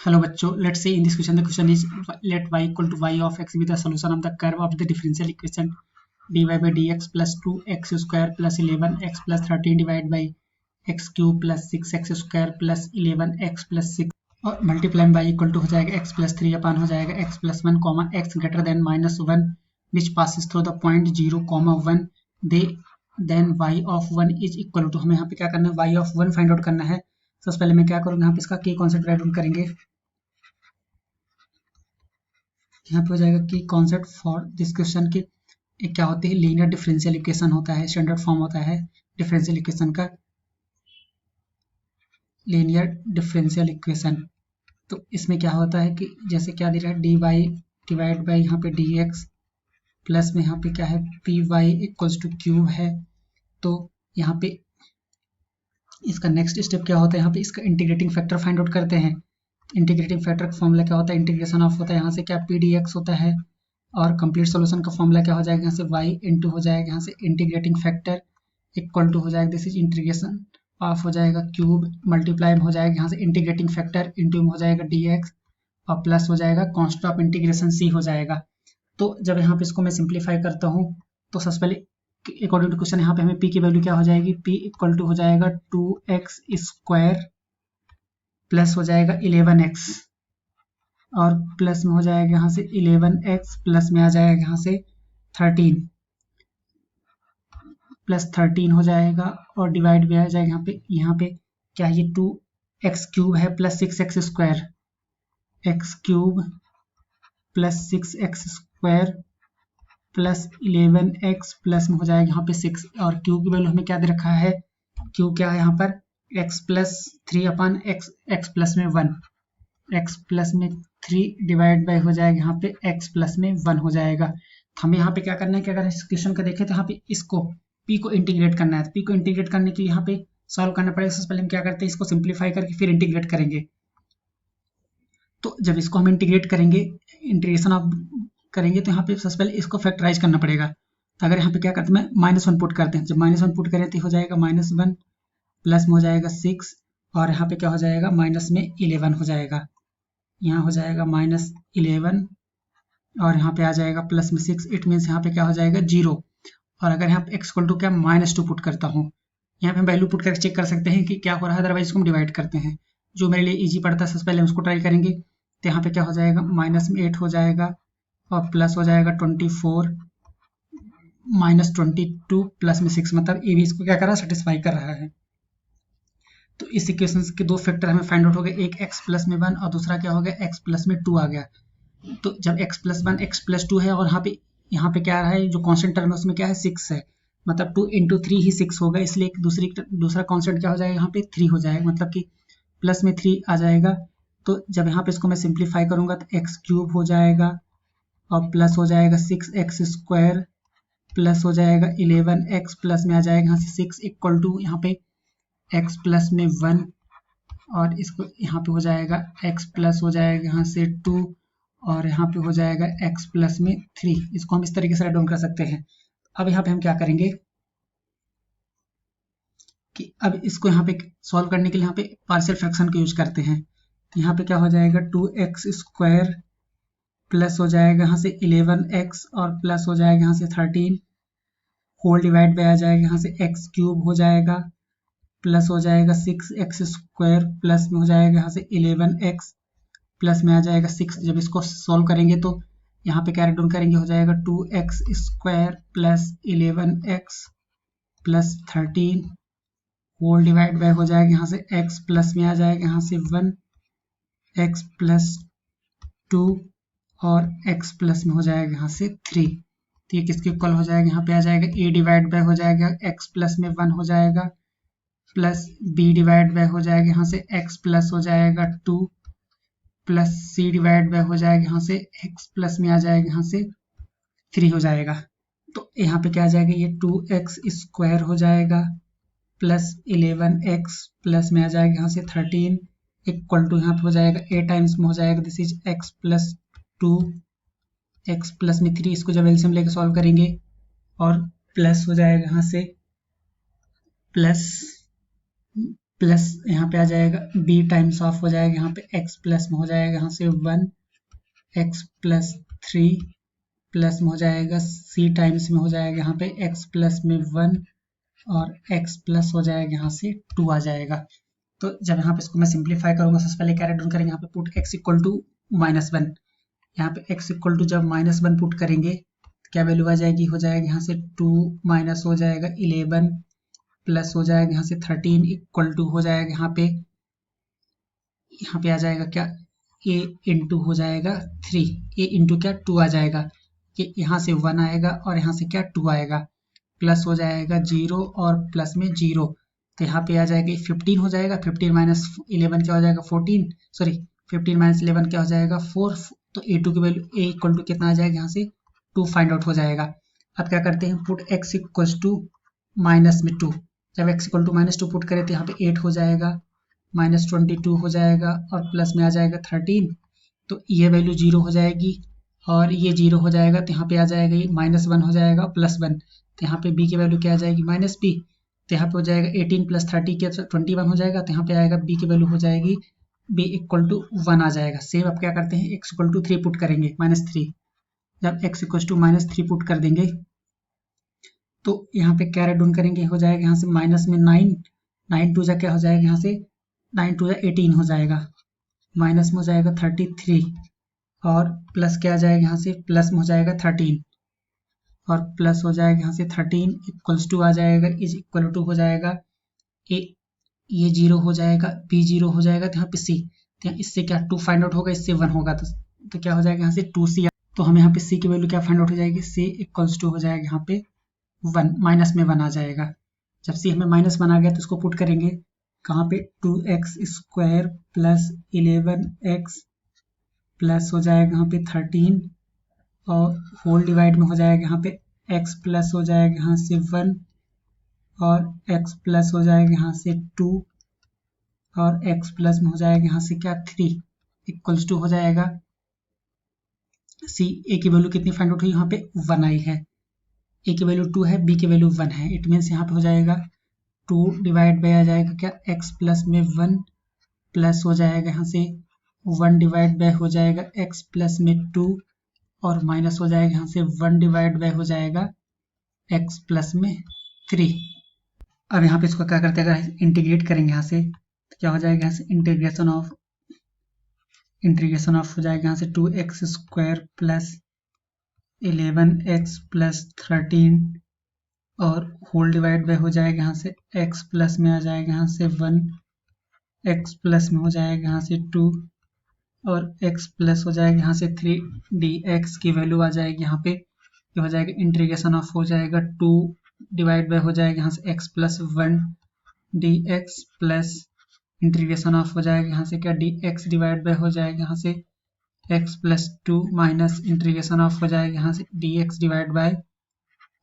Hello bachcho, let's say in this question the question is let y equal to y of x be the solution of the curve of the differential equation dy by dx plus 2x square plus 11x plus 13 divided by x cube plus 6x square plus 11x plus 6 और multiply y equal to हो जाएगा x plus 3 अपान हो जाएगा x plus 1 comma x greater than minus 1 which passes through the point 0 comma 1 दे then y of 1 is equal to, हमें यहाँ पे क्या करना है y ऑफ 1 फाइंड आउट करना है। सबसे पहले मैं क्या करूँगा, यहाँ पे इसका की कॉन्सेप्ट राइट डाउन करेंगे। यहाँ पे हो जाएगा कि कॉन्सेप्ट फॉर दिस क्वेश्चन की क्या होती है, लीनियर डिफरेंशियल इक्वेशन होता है, स्टैंडर्ड फॉर्म होता है डिफरेंशियल इक्वेशन का, लीनियर डिफरेंशियल इक्वेशन। तो इसमें क्या होता है कि जैसे क्या दे रहा है डी वाई डिवाइड बाई यहाँ पे डी एक्स प्लस में यहाँ पे क्या है P Y equals to Q है। तो यहाँ पे इसका नेक्स्ट स्टेप क्या होता है, यहाँ पे इसका इंटीग्रेटिंग फैक्टर फाइंड आउट करते हैं। इंटीग्रेटिंग फैक्टर का फॉर्मूला क्या होता है, इंटीग्रेशन ऑफ होता है यहाँ से क्या पी डी एक्स होता है, और कंप्लीट सोल्यूशन का फॉर्मूला क्या हो जाएगा, यहाँ से y इंटू हो जाएगा यहाँ से इंटीग्रेटिंग फैक्टर इक्वल टू हो जाएगा दिस इज इंटीग्रेशन ऑफ हो जाएगा क्यूब मल्टीप्लाई हो जाएगा यहाँ से इंटीग्रेटिंग फैक्टर इंटू हो जाएगा dx और प्लस हो जाएगा कॉन्स्टेंट ऑफ इंटीग्रेशन c हो जाएगा। तो जब यहाँ पे इसको मैं सिंप्लीफाई करता हूँ तो सबसे पहले अकॉर्डिंग टू क्वेश्चन यहाँ पे हमें p की वैल्यू क्या हो जाएगी, p इक्वल टू हो जाएगा 2x स्क्वायर प्लस हो जाएगा 11x और प्लस में हो जाएगा यहाँ से 11x प्लस में आ जाएगा यहाँ से 13 प्लस 13 हो जाएगा और डिवाइड भी आ जाएगा यहाँ पे क्या ये 2x क्यूब है plus 6x square, x cube plus 6x square plus 11x plus में हो जाएगा यहाँ पे 6 और क्यू की वैल्यू हमें क्या दे रखा है, क्यू क्या है यहाँ पर x प्लस 3 अपान x प्लस में 1, x प्लस में 3 डिवाइड बाई हो जाएगा यहाँ पे x प्लस में 1 हो जाएगा। तो हमें यहाँ पे क्या करना है कि अगर इस क्वेश्चन को देखें तो यहाँ पे इसको p को इंटीग्रेट करना है। तो p को इंटीग्रेट करने के लिए यहाँ पे सॉल्व करना पड़ेगा। सबसे पहले हम क्या करते हैं, इसको सिंप्लीफाई करके फिर इंटीग्रेट करेंगे। तो जब इसको हम इंटीग्रेट करेंगे, इंटीग्रेशन ऑफ करेंगे तो यहाँ पे सबसे पहले इसको फैक्टराइज करना पड़ेगा। तो अगर यहाँ पे क्या करते हैं -1 पुट करते हैं, जब -1 पुट करें तो हो जाएगा -1 प्लस में हो जाएगा 6 और यहाँ पे क्या हो जाएगा माइनस में 11 हो जाएगा, यहाँ हो जाएगा -11 और यहाँ पे आ जाएगा प्लस में 6, इट मीन्स यहाँ पे क्या हो जाएगा 0। और अगर यहाँ पे x इक्वल टू क्या -2 पुट करता हूँ, यहाँ पे हम वैल्यू पुट करके चेक कर सकते हैं कि क्या हो रहा है, अदरवाइज इसको हम डिवाइड करते हैं जो मेरे लिए इजी पड़ता है। सबसे पहले हम उसको ट्राई करेंगे। तो यहाँ पे क्या हो जाएगा -8 हो जाएगा और प्लस हो जाएगा 24 -22 प्लस में 6, मतलब ये भी इसको क्या कर रहा है सेटिस्फाई कर रहा है। तो इस इक्वेशन के दो फैक्टर हमें फाइंड आउट हो गए, एक x प्लस में 1 और दूसरा क्या हो गया x प्लस में 2 आ गया। तो जब x प्लस 1 x प्लस 2 है और यहाँ पे क्या आ रहा है जो कॉन्स्टेंट टर्म है उसमें क्या है 6 है, मतलब 2 इंटू 3 ही 6 होगा, इसलिए दूसरा कॉन्स्टेंट क्या हो जाएगा यहाँ पे 3 हो जाएगा, मतलब कि प्लस में 3 आ जाएगा। तो जब यहाँ पे इसको मैं सिंप्लीफाई करूंगा तो x क्यूब हो जाएगा और प्लस हो जाएगा 6x स्क्वायर प्लस हो जाएगा 11x प्लस में आ जाएगा यहाँ से 6 इक्वल टू यहाँ पे x प्लस में 1 और इसको यहाँ पे हो जाएगा x प्लस हो जाएगा यहाँ से 2 और यहाँ पे हो जाएगा x प्लस में 3। इसको हम इस तरीके से राइट डाउन कर सकते हैं। अब यहाँ पे हम क्या करेंगे कि अब इसको यहाँ पे सॉल्व करने के लिए यहाँ पे पार्शियल फ्रैक्शन का यूज करते हैं। तो यहाँ पे क्या हो जाएगा 2x स्क्वायर प्लस हो जाएगा यहाँ से 11x और प्लस हो जाएगा यहाँ से 13 होल डिवाइड बाय आ जाएगा यहाँ से x क्यूब हो जाएगा प्लस हो जाएगा 6x स्क्वायर प्लस में हो जाएगा यहाँ से 11x प्लस में आ जाएगा 6। जब इसको सॉल्व करेंगे तो यहाँ पे क्या राइट डाउन करेंगे, हो जाएगा 2x square plus 11x plus 13 whole divide by हो जाएगा यहाँ से x प्लस में आ जाएगा यहाँ से 1 x प्लस 2 और x प्लस में हो जाएगा यहाँ से 3। तो ये किसके इक्वल हो जाएगा, यहाँ पे आ जाएगा a डिवाइड बाय हो जाएगा x प्लस में 1 हो जाएगा प्लस b डिवाइड बाय हो जाएगा यहाँ से x प्लस हो जाएगा 2 प्लस c डिवाइड बाय हो जाएगा यहाँ से x प्लस में आ जाएगा यहाँ से 3 हो जाएगा। तो यहाँ पे क्या आ जाएगा ये 2x स्क्वायर हो जाएगा प्लस 11x प्लस में आ जाएगा यहाँ से 13 इक्वल टू यहाँ पे हो जाएगा a टाइम्स में हो जाएगा this is x plus 2 x plus में 3, इसको जब एलसीएम लेके सॉल्व करेंगे और प्लस हो जाएगा यहाँ से प्लस प्लस यहाँ पे आ जाएगा b टाइम्स ऑफ हो जाएगा यहाँ पे x प्लस में हो जाएगा यहाँ से 1 x प्लस 3 प्लस में हो जाएगा c टाइम्स में हो जाएगा यहाँ पे x प्लस में 1 और x प्लस हो जाएगा यहाँ से 2 आ जाएगा। तो जब यहाँ पे इसको मैं सिंप्लीफाई करूंगा सबसे पहले क्या डाउन करेंगे यहाँ पे पुट x इक्वल टू -1, यहाँ पे x इक्वल टू जब -1 पुट करेंगे तो क्या वैल्यू आ जाएगी, हो जाएगा यहाँ से 2 माइनस हो जाएगा 11 प्लस हो जाएगा यहाँ से 13 इक्वल टू हो जाएगा यहाँ पे आ जाएगा क्या a इंटू हो जाएगा 3, a इंटू क्या 2 आ जाएगा, कि यहाँ से 1 आएगा और यहाँ से क्या 2 आएगा, प्लस हो जाएगा 0 और प्लस में 0, तो यहाँ पे आ जाएगा 15 हो जाएगा, 15 माइनस 11 क्या हो जाएगा 14, सॉरी 15 माइनस 11 क्या हो जाएगा 4, तो a2 की वैल्यू a इक्वल टू कितना आ जाएगा यहाँ से 2 फाइंड आउट हो जाएगा। अब क्या करते हैं पुट x इक्वल टू -2, जब x इक्वल टू -2 पुट करें तो यहाँ पे 8 हो जाएगा, -22 हो जाएगा और प्लस में आ जाएगा 13, तो ये वैल्यू 0 हो जाएगी और ये 0 हो जाएगा, तो यहाँ पे आ जाएगा ये -1 हो जाएगा +1, तो यहाँ पे b की वैल्यू क्या आ जाएगी -b, तो यहाँ पे हो जाएगा 18 प्लस 30 के 21 हो जाएगा, तो यहाँ पे आएगा b की वैल्यू हो जाएगी b इक्वल टू 1 आ जाएगा। सेम अब क्या करते हैं x इक्वल टू 3 पुट करेंगे -3, जब x इक्वल टू -3 पुट कर देंगे तो यहाँ पे क्या डाउन करेंगे, हो जाएगा यहाँ से माइनस में 9 टू जा क्या हो जाएगा यहाँ से 9 टू जा 18 हो जाएगा, माइनस में हो जाएगा 33 और प्लस क्या आ जाएगा यहाँ से प्लस में हो जाएगा 13 और प्लस हो जाएगा यहाँ से 13 इक्वल्स टू आ जाएगा इज इक्वल टू हो जाएगा ये 0 हो जाएगा, b 0 हो जाएगा, तो यहाँ पे c, तो इससे क्या 2 फाइंड आउट होगा, इससे 1 होगा, तो क्या हो जाएगा यहाँ से 2c, तो हमें यहाँ पे c की वैल्यू क्या फाइंड आउट हो जाएगी, c इक्वल्स टू हो जाएगा यहाँ पे 1 माइनस में 1 आ जाएगा। जब c हमें -1 आ गया तो इसको पुट करेंगे कहाँ पे 2x square plus 11x plus हो जाएगा यहाँ पे 13 और होल डिवाइड में हो जाएगा यहाँ पे x प्लस हो जाएगा यहाँ से 1 और x प्लस हो जाएगा यहाँ से 2 और x प्लस में हो जाएगा यहाँ से क्या 3 इक्वल्स टू हो जाएगा c, a की वैल्यू कितनी फाइंड आउट हुई, यहाँ पे 1 आई है, a की वैल्यू 2 है, b की वैल्यू 1 है, इट मीन्स यहाँ पे हो जाएगा 2 डिवाइड बाय आ जाएगा क्या x प्लस में 1 प्लस हो जाएगा यहाँ से 1 डिवाइड बाय हो जाएगा x प्लस में 2 और माइनस हो जाएगा यहाँ से 1 डिवाइड बाय हो जाएगा x प्लस में 3। अब यहाँ पे इसको क्या करते हैं, अगर इंटीग्रेट करेंगे यहाँ से तो क्या हो जाएगा, यहाँ से इंटीग्रेशन ऑफ हो जाएगा यहाँ से 2x square plus 11x plus 13 और होल डिवाइड बाय हो जाएगा यहाँ से x प्लस में आ जाएगा यहाँ से 1, x प्लस में हो जाएगा यहाँ से 2 और x प्लस हो जाएगा यहाँ से 3 dx की वैल्यू आ जाएगी यहाँ पे, ये हो जाएगा इंटीग्रेशन ऑफ हो जाएगा 2 डिवाइड बाय हो जाएगा यहाँ से x plus 1 dx plus integration of हो जाएगा यहाँ से क्या dx डिवाइड बाय हो जाएगा यहाँ से x plus 2 minus integration of हो जाएगा यहाँ से dx divide by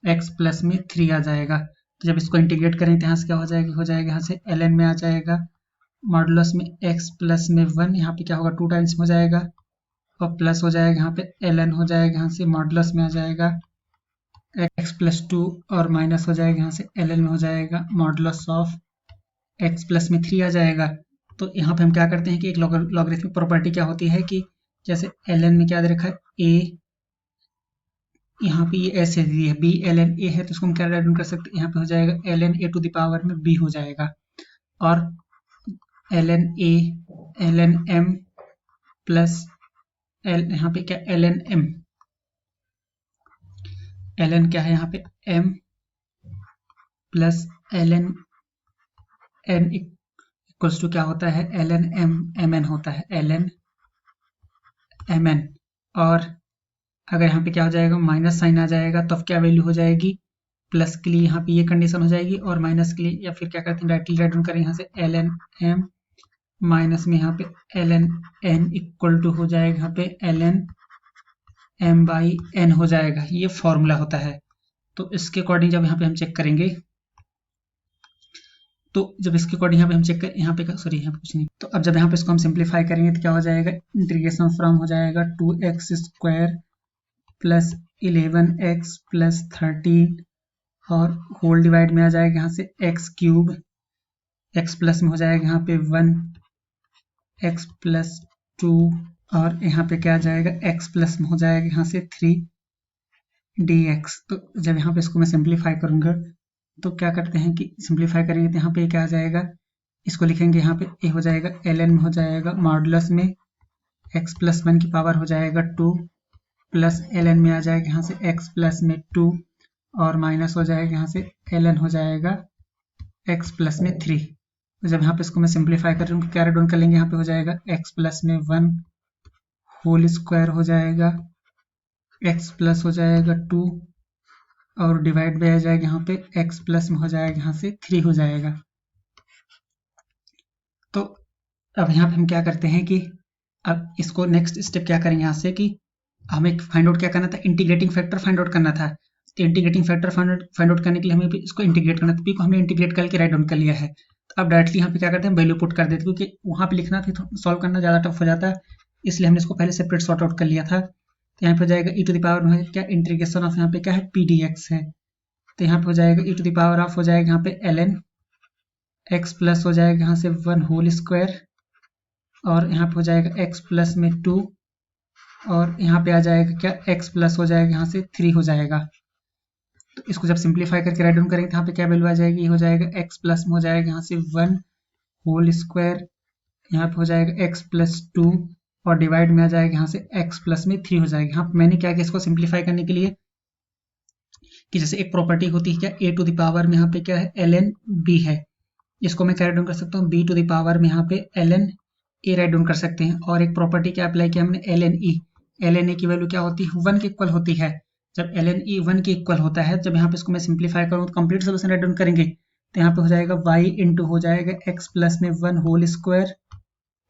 x plus में 3 आ जाएगा। तो जब इसको इंटीग्रेट करें तो यहाँ से क्या हो जाएगा यहाँ से ln में आ जाएगा मॉडुलस में x प्लस में 1, यहाँ पे क्या होगा 2 टाइम्स हो जाएगा और प्लस हो जाएगा यहाँ पे ln हो जाएगा यहाँ से मॉडुलस में आ जाएगा x प्लस 2 और माइनस हो जाएगा यहाँ से ln में हो जाएगा मॉडुलस ऑफ x प्लस में 3 आ जाएगा। तो यहाँ पे हम क्या करते हैं कि एक लॉगरिथमिक प्रॉपर्टी क्या होती है कि जैसे ln में क्या दे रखा है a, यहाँ पे ये ऐसे दी है b ln a है, तो इसको हम क्या राइट कर सकते हैं, यहाँ पे हो जाएगा ln a to the power में b हो जाएगा और ln a ln m plus यहाँ पे क्या ln m, ln क्या है यहाँ पे m plus ln n equals to क्या होता है ln m mn होता है ln mn, और अगर यहाँ पे क्या हो जाएगा माइनस साइन आ जाएगा तो अब क्या वैल्यू हो जाएगी, प्लस के लिए यहाँ पे ये कंडीशन हो जाएगी और माइनस के लिए, या फिर क्या करते हैं डायरेक्टली राइट डाउन करें यहाँ से ln m माइनस में यहाँ पे ln n इक्वल टू हो जाएगा यहाँ पे ln m बाई n हो जाएगा, ये फॉर्मूला होता है। तो इसके अकॉर्डिंग जब यहाँ पे हम चेक करेंगे तो जब इसके अकॉर्डिंग यहाँ पे हम चेक करें यहाँ पे सॉरी यहाँ पे कुछ नहीं, तो अब जब यहाँ पे इसको हम सिंप्लीफाई करेंगे तो क्या हो जाएगा इंटीग्रेशन फ्रॉम हो जाएगा 2x square plus 11x plus 13 और होल डिवाइड में आ जाएगा यहाँ से x क्यूब x प्लस में हो जाएगा यहाँ पे 1 x प्लस 2 और यहाँ पे क्या आ जाएगा x प्लस में हो जाएगा यहाँ से 3 dx। तो जब यहाँ पे इसको मैं सिंप्लीफाई करूंगा तो क्या करते हैं कि सिंप्लीफाई करेंगे तो यहाँ पे क्या आ जाएगा, इसको लिखेंगे यहाँ पे a हो जाएगा ln में हो जाएगा मॉडुलस में x प्लस 1 की पावर हो जाएगा 2 प्लस ln में आ जाएगा यहाँ से x प्लस में 2 और माइनस हो जाएगा यहाँ से ln हो जाएगा x प्लस में 3। तो जब यहाँ पे इसको मैं सिंप्लीफाई कर रहा हूँ कैरी डाउन कर लेंगे, यहाँ पे हो जाएगा x प्लस में 1 होल स्क्वायर हो जाएगा x प्लस हो जाएगा 2 और डिवाइड बाय आ जाएगा यहाँ पे x प्लस में हो जाएगा यहाँ से 3 हो जाएगा। तो अब यहाँ पे हम क्या करते हैं कि अब इसको नेक्स्ट स्टेप क्या करेंगे यहाँ से कि हमें फाइंड आउट क्या करना था, इंटीग्रेटिंग फैक्टर फाइंड आउट करना था। तो इंटीग्रेटिंग फैक्टर फाइंड आउट करने के लिए हमें इसको इंटीग्रेट करना था, पी को हमने इंटीग्रेट करके राइट डाउन कर लिया है। तो अब डायरेक्टली यहाँ पे क्या करते हैं वैल्यू पुट कर देते हैं, क्योंकि वहाँ पे लिखना फिर सॉल्व करना ज़्यादा टफ हो जाता है, इसलिए हमने इसको पहले सेपरेट सॉर्ट आउट कर लिया था। तो यहाँ पे हो जाएगा ई टू द पावर में क्या इंटीग्रेशन ऑफ यहाँ पे क्या है पी डी एक्स है। तो यहाँ पे हो जाएगा ई टू द पावर ऑफ हो जाएगा यहाँ पे ln x प्लस हो जाएगा यहाँ से 1 होल स्क्वायर और यहाँ पे हो जाएगा x प्लस में 2 और यहाँ पे आ जाएगा क्या x प्लस हो जाएगा यहाँ से 3 हो जाएगा। तो इसको जब सिंप्लीफाई करके राइट डाउन करेंगे तो यहाँ पे क्या वैल्यू आ जाएगी, ये हो जाएगा x प्लस में हो जाएगा यहाँ से 1 होल स्क्वायर, यहाँ पे हो जाएगा x प्लस 2 और डिवाइड में आ जाएगा यहाँ से x प्लस में 3 हो जाएगा। यहाँ पे मैंने क्या किया इसको सिंप्लीफाई करने के लिए कि जैसे एक प्रॉपर्टी होती है क्या a टू द पावर में यहाँ पे क्या है ln b है, इसको मैं क्या राइट डाउन कर सकता हूँ b टू द पावर में यहाँ पे ln a राइट डाउन कर सकते हैं। और एक प्रॉपर्टी क्या अप्लाई किया हमने ln a की वैल्यू क्या होती है 1 के इक्वल होती है। जब ln e 1 के इक्वल होता है, जब यहाँ पे इसको मैं सिंप्लीफाई करूँ तो कंप्लीट सोल्यूशन राइट डाउन करेंगे तो यहाँ पे हो जाएगा y इंटू हो जाएगा x प्लस में 1 होल स्क्वायर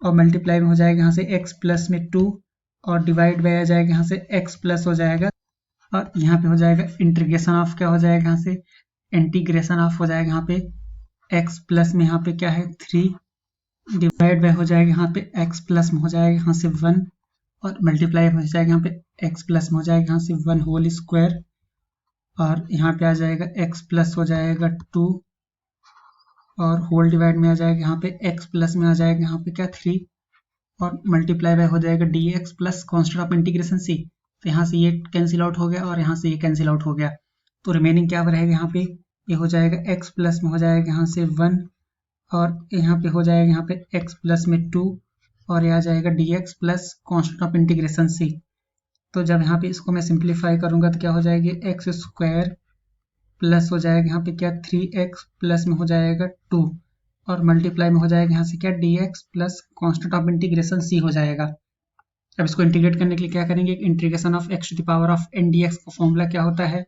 और मल्टीप्लाई में हो जाएगा यहाँ से x प्लस में 2 और डिवाइड बाय आ जाएगा यहाँ से x प्लस हो जाएगा और यहाँ पे हो जाएगा इंटीग्रेशन ऑफ क्या हो जाएगा यहाँ से इंटीग्रेशन ऑफ हो जाएगा यहाँ पे x प्लस में यहाँ पे क्या है 3 डिवाइड बाय हो जाएगा यहाँ पे x प्लस में हो जाएगा यहाँ से 1 और मल्टीप्लाई हो जाएगा यहाँ पे x प्लस में हो जाएगा यहाँ से 1 होल स्क्वायर और यहाँ पे आ जाएगा x प्लस हो जाएगा 2 और होल डिवाइड में आ जाएगा यहाँ पे x प्लस में आ जाएगा यहाँ पे क्या 3 और मल्टीप्लाई बाय हो जाएगा dx plus constant of integration c। तो यहाँ से ये कैंसिल आउट हो गया और यहाँ से ये कैंसिल आउट हो गया, तो रिमेनिंग क्या रहेगा यहाँ पे ये हो जाएगा x प्लस में हो जाएगा यहाँ से 1 और यहाँ पे हो जाएगा यहाँ पे x प्लस में 2 और ये आ जाएगा dx plus constant of integration c। तो जब यहाँ पे इसको मैं सिंप्लीफाई करूंगा तो क्या हो जाएगी एक्स स्क्वायर प्लस हो जाएगा यहाँ पे क्या 3x प्लस में हो जाएगा 2 और मल्टीप्लाई में हो जाएगा यहाँ से क्या dx plus constant of integration c हो जाएगा। अब इसको इंटीग्रेट करने के लिए क्या करेंगे, integration of x to the power of n dx का फॉर्मूला क्या होता है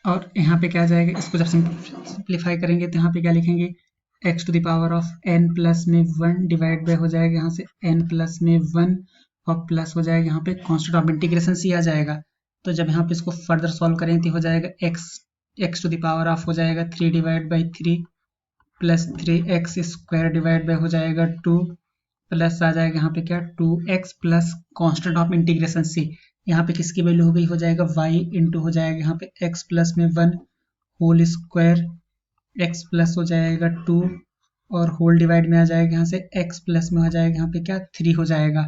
और यहाँ पे क्या आ जाएगा, इसको जब सिंप्लीफाई करेंगे तो यहाँ पे क्या लिखेंगे x to the power of n plus में 1 डिवाइड बाय हो जाएगा यहाँ से n प्लस में 1 और प्लस हो जाएगा यहाँ पे कॉन्स्टेंट ऑफ इंटीग्रेशन c आ जाएगा। तो जब यहाँ पे इसको फर्दर सॉल्व करें तो हो जाएगा x to the power of हो जाएगा 3 divide by 3 plus 3x square divide by हो जाएगा 2 प्लस आ जाएगा यहाँ पे क्या 2x plus constant of integration c। यहाँ पे किसकी वैल्यू हो गई हो जाएगा y इंटू हो जाएगा यहाँ पे x प्लस में 1 होल स्क्वायर x प्लस हो जाएगा 2 और होल डिवाइड में आ जाएगा यहाँ से x प्लस में हो जाएगा यहाँ पे क्या 3 हो जाएगा।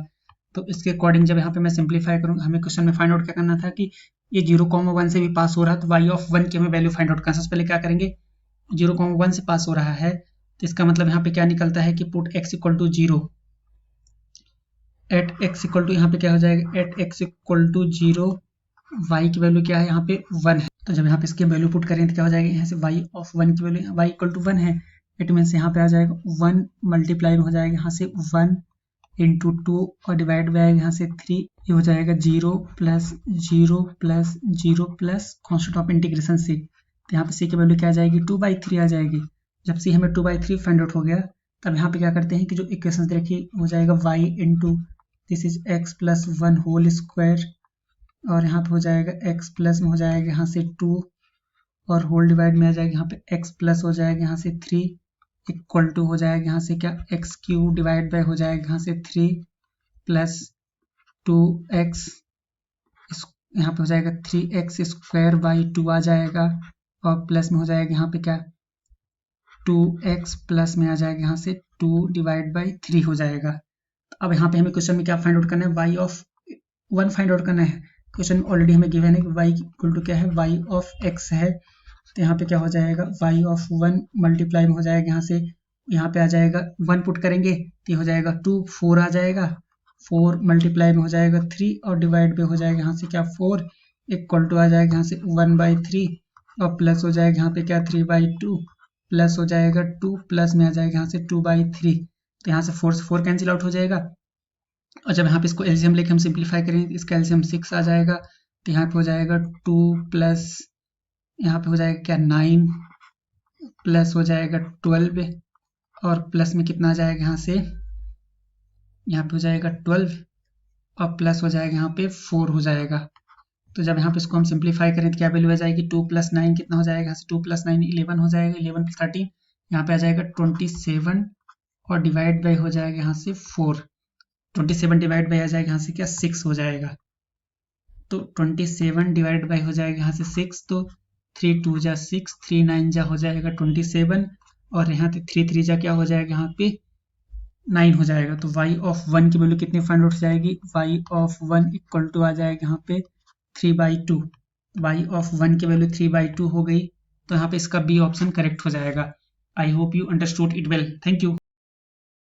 तो इसके अकॉर्डिंग जब यहाँ पे मैं सिंप्लीफाई करूँ, हमें क्वेश्चन में फाइंड आउट क्या करना था कि ये 0,1 से भी पास हो रहा है तो y ऑफ 1 की हमें वैल्यू फाइंड आउट करना। सबसे पहले क्या करेंगे 0,1 से पास हो रहा है तो इसका मतलब यहाँ पे क्या निकलता है कि put x equal to 0 at x equal to यहाँ पे क्या हो जाएगा at x equal to 0 y की वैल्यू क्या है यहाँ पे 1 है। तो जब यहाँ पे इसकी वैल्यू पुट करें तो क्या हो जाएगा यहाँ से y ऑफ 1 की वैल्यू y इक्वल टू 1 है, इट मीन्स यहाँ पे आ जाएगा 1 मल्टीप्लाई में हो जाएगा यहाँ से 1 इंटू 2 और डिवाइड बाय यहाँ से 3, ये हो जाएगा 0 plus 0 plus 0 plus constant of integration c। तो यहाँ पे c की वैल्यू क्या आ जाएगी 2/3 आ जाएगी। जब c हमें 2/3 फाइंड आउट हो गया तब यहाँ पे क्या करते हैं कि जो इक्वेशन देखिए हो जाएगा y into this is x plus 1 whole square और यहाँ पे हो जाएगा x प्लस में हो जाएगा यहाँ से 2 और होल डिवाइड में आ जाएगा यहाँ पे x प्लस हो जाएगा यहाँ से 3 इक्वल टू हो जाएगा यहाँ से क्या एक्स क्यूब डिवाइड बाय हो जाएगा यहाँ से 3 प्लस 2x यहाँ पे हो जाएगा 3x स्क्वायर बाई 2 आ जाएगा और प्लस में हो जाएगा यहाँ पे क्या 2x प्लस में आ जाएगा यहाँ से 2 डिवाइड बाई 3 हो जाएगा। अब यहाँ पे हमें क्वेश्चन में क्या फाइंड आउट करना है, y ऑफ 1 फाइंड आउट करना है। क्वेश्चन ऑलरेडी हमें गिवन है कि y इक्वल टू क्या है, y ऑफ x है। तो यहाँ पे क्या हो जाएगा, y ऑफ 1 मल्टीप्लाई में हो जाएगा यहाँ से, यहाँ पे आ जाएगा 1 पुट करेंगे तो हो जाएगा 2, 4 आ जाएगा, 4 मल्टीप्लाई में हो जाएगा 3 और डिवाइड पे हो जाएगा यहाँ से क्या 4 इक्वल टू आ जाएगा यहाँ से 1/3 और प्लस हो जाएगा यहाँ पे क्या 3/2 प्लस हो जाएगा 2 प्लस में आ जाएगा यहाँ से 2/3। तो यहाँ से 4 कैंसिल आउट हो जाएगा। और जब यहाँ पे इसको एलसीएम लेके हम सिंप्लीफाई करेंगे इसका एलसीएम 6 आ जाएगा। तो यहाँ पे हो जाएगा 2 प्लस यहाँ पे हो जाएगा क्या 9 प्लस हो जाएगा 12 और प्लस में कितना आ जाएगा यहाँ से, यहाँ पे हो जाएगा 12 और प्लस हो जाएगा यहाँ पे 4 हो जाएगा। तो जब यहाँ पे इसको हम सिंप्लीफाई करें तो क्या वैल्यू आ जाएगी, 2 + 9 कितना हो जाएगा, यहाँ से 2 + 9 11 हो जाएगा, 11 + 13 यहाँ पे आ जाएगा 27 और डिवाइड बाई हो जाएगा यहाँ से 4, 27 डिवाइड बाई आ जाएगा यहाँ से क्या 6 हो जाएगा। तो 27 डिवाइड बाई हो जाएगा यहाँ से 6, तो 3 2 जा 6, 3 9 जा हो जाएगा 27 और यहाँ पे 3 3 जा क्या हो जाएगा यहाँ पे 9 हो जाएगा। तो y ऑफ 1 की वैल्यू कितनी फाइंड आउट हो जाएगी, y ऑफ 1 इक्वल टू आ जाएगा यहाँ पे 3/2। y ऑफ 1 की वैल्यू 3/2 हो गई, तो यहाँ पे इसका बी ऑप्शन करेक्ट हो जाएगा। I hope you understood it well. Thank you.